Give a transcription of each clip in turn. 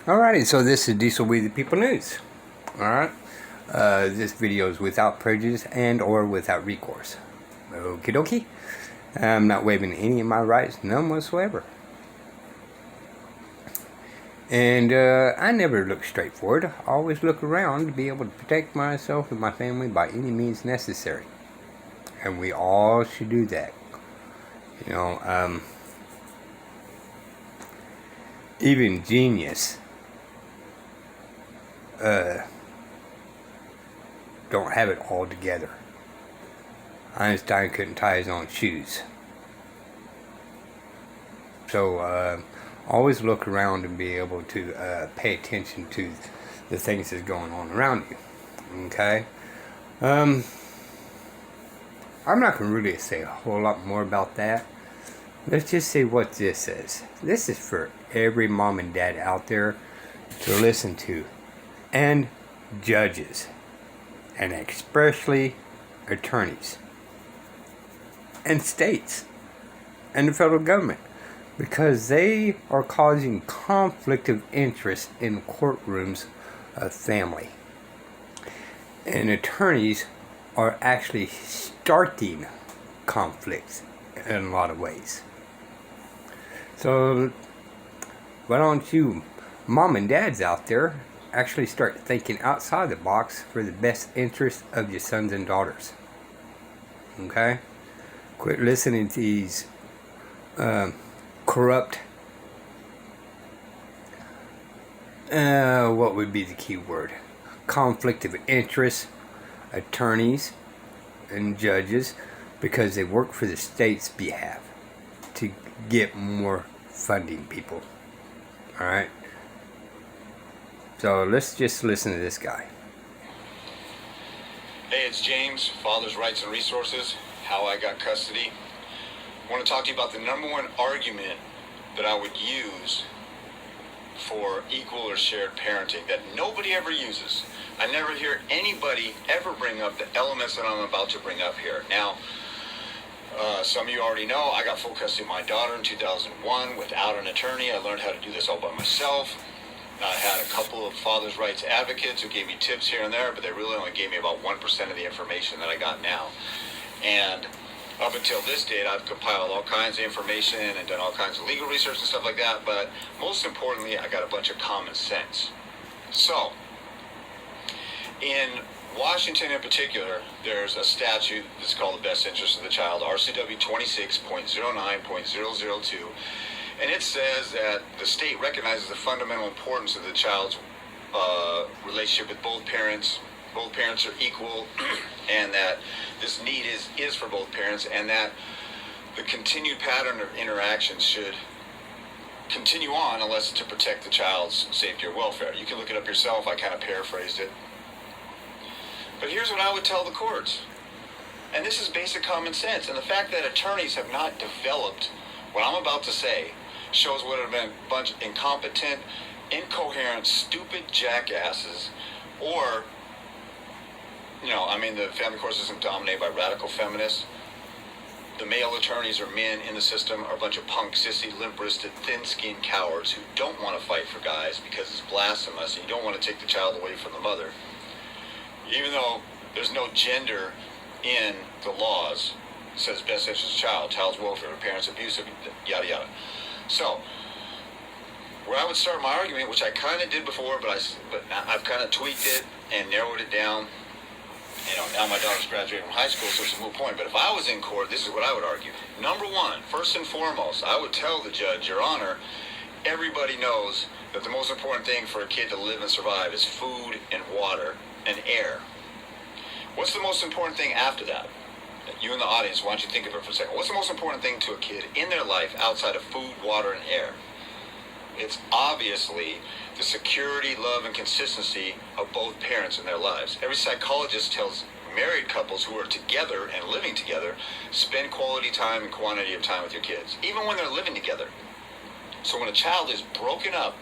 Alrighty, so this is Diesel We the People News. Alright, this video is without prejudice and or without recourse. Okie dokie. I'm not waiving any of my rights, none whatsoever. And I never look straight forward. I always look around to be able to protect myself and my family by any means necessary. And we all should do that. You know, even genius don't have it all together. Einstein couldn't tie his own shoes. So always look around and be able to pay attention to the things that's going on around you. Okay? I'm not going to really say a whole lot more about that. Let's just say what this is. This is for every mom and dad out there to listen to, and judges, and especially attorneys, and states, and the federal government, because they are causing conflict of interest in courtrooms of family. And attorneys are actually starting conflicts in a lot of ways. So why don't you mom and dads out there actually start thinking outside the box for the best interest of your sons and daughters? Okay? Quit listening to these corrupt, what would be the key word? Conflict of interest attorneys and judges, because they work for the state's behalf to get more funding, people. Alright? So let's just listen to this guy. Hey, it's James, Father's Rights and Resources, How I Got Custody. I want to talk to you about the number one argument that I would use for equal or shared parenting that nobody ever uses. I never hear anybody ever bring up the elements that I'm about to bring up here. Now, some of you already know I got full custody of my daughter in 2001 without an attorney. I learned how to do this all by myself. I had a couple of father's rights advocates who gave me tips here and there, but they really only gave me about 1% of the information that I got now. And up until this date, I've compiled all kinds of information and done all kinds of legal research and stuff like that, but most importantly, I got a bunch of common sense. So, in Washington in particular, there's a statute that's called the Best Interest of the Child, RCW 26.09.002, and it says that the state recognizes the fundamental importance of the child's relationship with both parents. Both parents are equal, and that this need is for both parents, and that the continued pattern of interaction should continue on unless it's to protect the child's safety or welfare. You can look it up yourself. I kind of paraphrased it. But here's what I would tell the courts. And this is basic common sense. And the fact that attorneys have not developed what I'm about to say shows what have been a bunch of incompetent, incoherent, stupid jackasses. Or, the family court system dominated by radical feminists. The male attorneys or men in the system are a bunch of punk, sissy, limp-wristed, thin-skinned cowards who don't want to fight for guys because it's blasphemous and you don't want to take the child away from the mother. Even though there's no gender in the laws, it says best interest of the child, child's welfare, parents abusive, yada yada. So, where I would start my argument, which I kind of did before, but I've kind of tweaked it and narrowed it down. Now my daughter's graduating from high school, so it's a moot point. But if I was in court, this is what I would argue. Number one, first and foremost, I would tell the judge, Your Honor, everybody knows that the most important thing for a kid to live and survive is food and water and air. What's the most important thing after that? You in the audience, why don't you think of it for a second. What's the most important thing to a kid in their life outside of food, water, and air? It's obviously the security, love, and consistency of both parents in their lives. Every psychologist tells married couples who are together and living together, spend quality time and quantity of time with your kids, even when they're living together. So when a child is broken up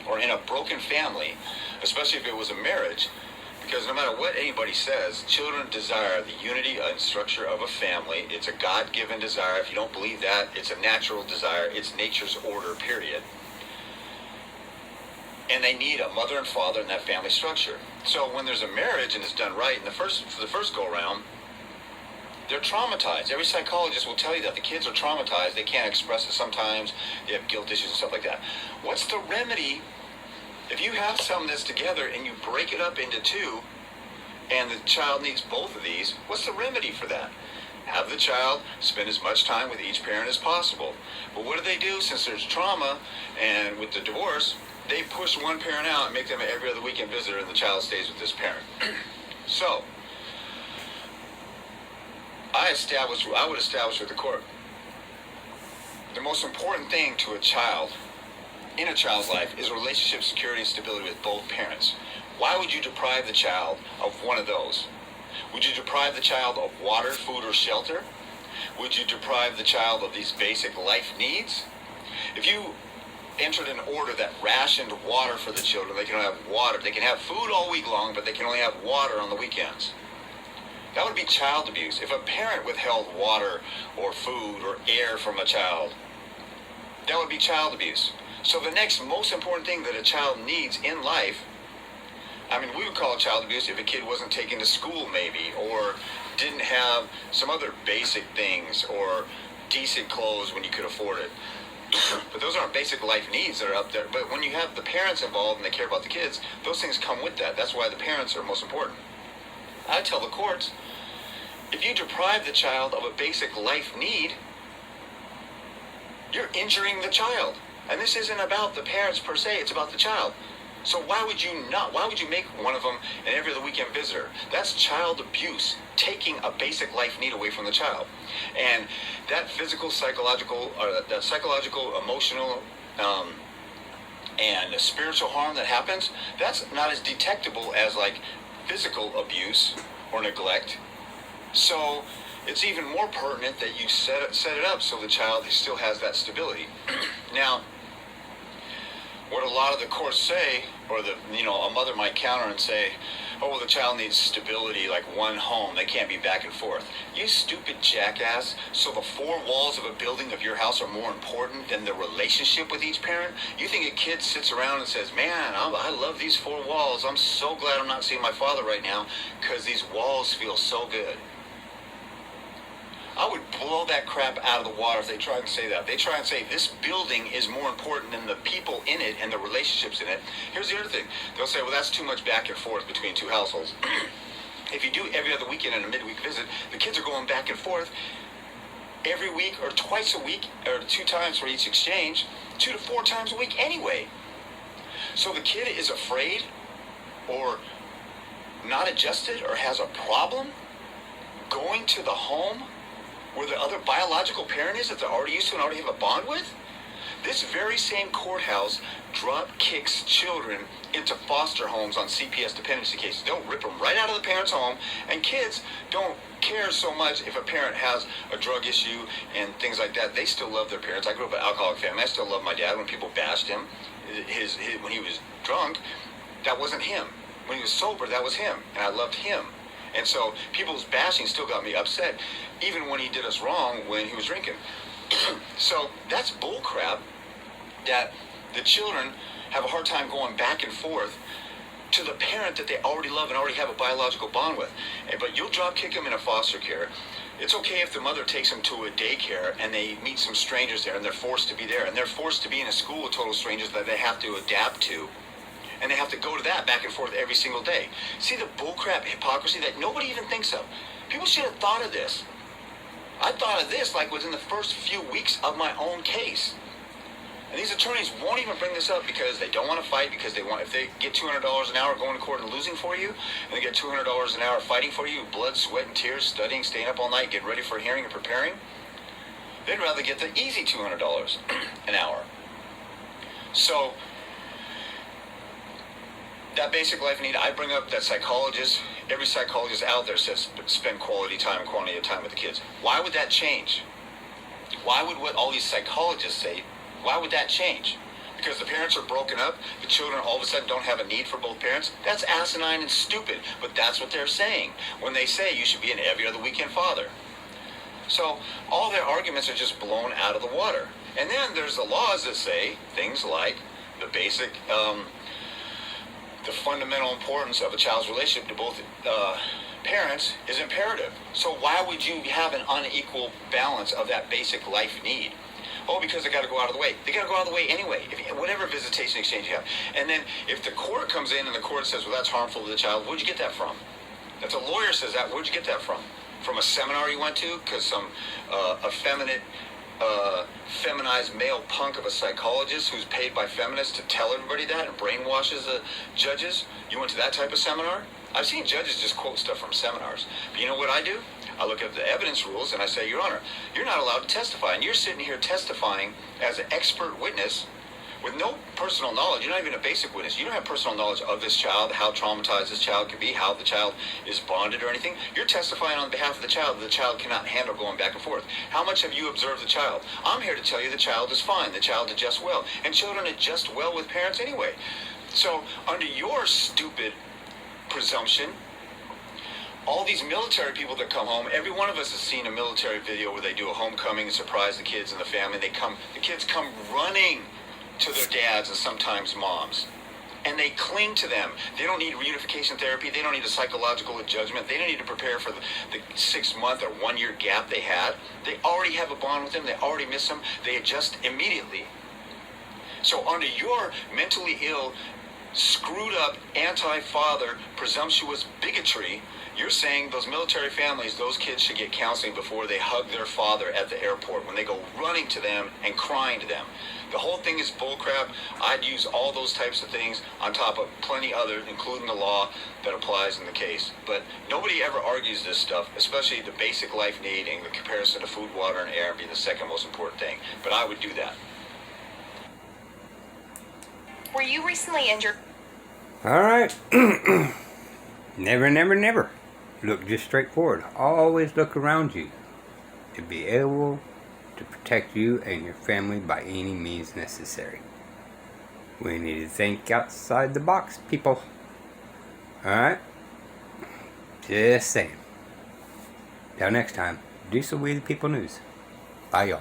or in a broken family, especially if it was a marriage, because no matter what anybody says, children desire the unity and structure of a family. It's a God-given desire. If you don't believe that, it's a natural desire. It's nature's order, period. and they need a mother and father in that family structure. So when there's a marriage and it's done right, for the first go around, they're traumatized. Every psychologist will tell you that the kids are traumatized. They can't express it sometimes. They have guilt issues and stuff like that. What's the remedy if you have something that's together and you break it up into two and the child needs both of these? What's the remedy for that? Have the child spend as much time with each parent as possible. But what do? Since there's trauma and with the divorce, they push one parent out and make them an every other weekend visitor, and the child stays with this parent. So I would establish with the court, the most important thing to a child, in a child's life, is relationship security and stability with both parents. Why would you deprive the child of one of those? Would you deprive the child of water, food, or shelter? Would you deprive the child of these basic life needs? If you entered an order that rationed water for the children, they can have water. They can have food all week long, but they can only have water on the weekends. That would be child abuse. If a parent withheld water or food or air from a child, that would be child abuse. So the next most important thing that a child needs in life, I mean, we would call it child abuse if a kid wasn't taken to school maybe, or didn't have some other basic things, or decent clothes when you could afford it. But those aren't basic life needs that are up there. But when you have the parents involved and they care about the kids, those things come with that. That's why the parents are most important. I tell the courts, if you deprive the child of a basic life need, you're injuring the child. And this isn't about the parents per se, it's about the child. So why would you make one of them an every other weekend visitor? That's child abuse, taking a basic life need away from the child. And that psychological, emotional, and spiritual harm that happens, that's not as detectable as like physical abuse or neglect. So it's even more pertinent that you set it up so the child still has that stability. Now, what a lot of the courts say, or a mother might counter and say, oh, well, the child needs stability, like one home. They can't be back and forth. You stupid jackass. So the four walls of a building of your house are more important than the relationship with each parent? You think a kid sits around and says, man, I love these four walls. I'm so glad I'm not seeing my father right now because these walls feel so good. I would blow that crap out of the water if they try and say that. They try and say this building is more important than the people in it and the relationships in it. Here's the other thing. They'll say, well, that's too much back and forth between two households. If you do every other weekend and a midweek visit, the kids are going back and forth every week or twice a week, or 2 times for each exchange, 2 to 4 times a week anyway. So the kid is afraid or not adjusted or has a problem going to the home where the other biological parent is that they're already used to and already have a bond with. This very same courthouse drop kicks children into foster homes on CPS dependency cases. They'll rip them right out of the parent's home, and kids don't care so much if a parent has a drug issue and things like that. They still love their parents. I grew up in an alcoholic family. I still love my dad. When people bashed him, when he was drunk, that wasn't him. When he was sober, that was him, and I loved him. And so people's bashing still got me upset, even when he did us wrong when he was drinking. So that's bullcrap that the children have a hard time going back and forth to the parent that they already love and already have a biological bond with. But you'll drop kick them in a foster care. It's okay if the mother takes them to a daycare and they meet some strangers there and they're forced to be there. And they're forced to be in a school of total strangers that they have to adapt to. And they have to go to that back and forth every single day. See the bullcrap hypocrisy that nobody even thinks of? People should have thought of this. I thought of this like within the first few weeks of my own case. And these attorneys won't even bring this up because they don't want to fight, because if they get $200 an hour going to court and losing for you, and they get $200 an hour fighting for you, blood, sweat, and tears, studying, staying up all night, getting ready for a hearing and preparing, they'd rather get the easy $200 an hour. So that basic life need, I bring up that psychologists, every psychologist out there says spend quality time and quantity of time with the kids. Why would that change? Why would what all these psychologists say, why would that change? Because the parents are broken up, the children all of a sudden don't have a need for both parents? That's asinine and stupid, but that's what they're saying when they say you should be an every other weekend father. So all their arguments are just blown out of the water. And then there's the laws that say things like the basic the fundamental importance of a child's relationship to both parents is imperative. So why would you have an unequal balance of that basic life need? Oh, because they got to go out of the way. They got to go out of the way anyway, whatever visitation exchange you have. And then if the court comes in and the court says, well, that's harmful to the child, where'd you get that from? If a lawyer says that, where'd you get that from? From a seminar you went to? Because some effeminate, feminized male punk of a psychologist who's paid by feminists to tell everybody that and brainwashes the judges? You went to that type of seminar? I've seen judges just quote stuff from seminars. But you know what I do? I look at the evidence rules and I say, Your Honor, you're not allowed to testify. And you're sitting here testifying as an expert witness with no personal knowledge. You're not even a basic witness. You don't have personal knowledge of this child, how traumatized this child can be, how the child is bonded or anything. You're testifying on behalf of the child that the child cannot handle going back and forth. How much have you observed the child? I'm here to tell you the child is fine. The child adjusts well. And children adjust well with parents anyway. So under your stupid presumption, all these military people that come home, every one of us has seen a military video where they do a homecoming and surprise the kids and the family. The kids come running to their dads and sometimes moms. And they cling to them. They don't need reunification therapy. They don't need a psychological judgment. They don't need to prepare for the 6-month or 1-year gap they had. They already have a bond with them. They already miss them. They adjust immediately. So under your mentally ill, screwed up, anti-father, presumptuous bigotry, you're saying those military families, those kids should get counseling before they hug their father at the airport, when they go running to them and crying to them. The whole thing is bullcrap. I'd use all those types of things on top of plenty others, including the law that applies in the case. But nobody ever argues this stuff, especially the basic life need and the comparison to food, water, and air being the second most important thing. But I would do that. Were you recently injured? All right. Never, never, never. Look just straight forward. Always look around you to be able to protect you and your family by any means necessary. We need to think outside the box, people. Alright? Just saying. Till next time, do some We the People news. Bye, y'all.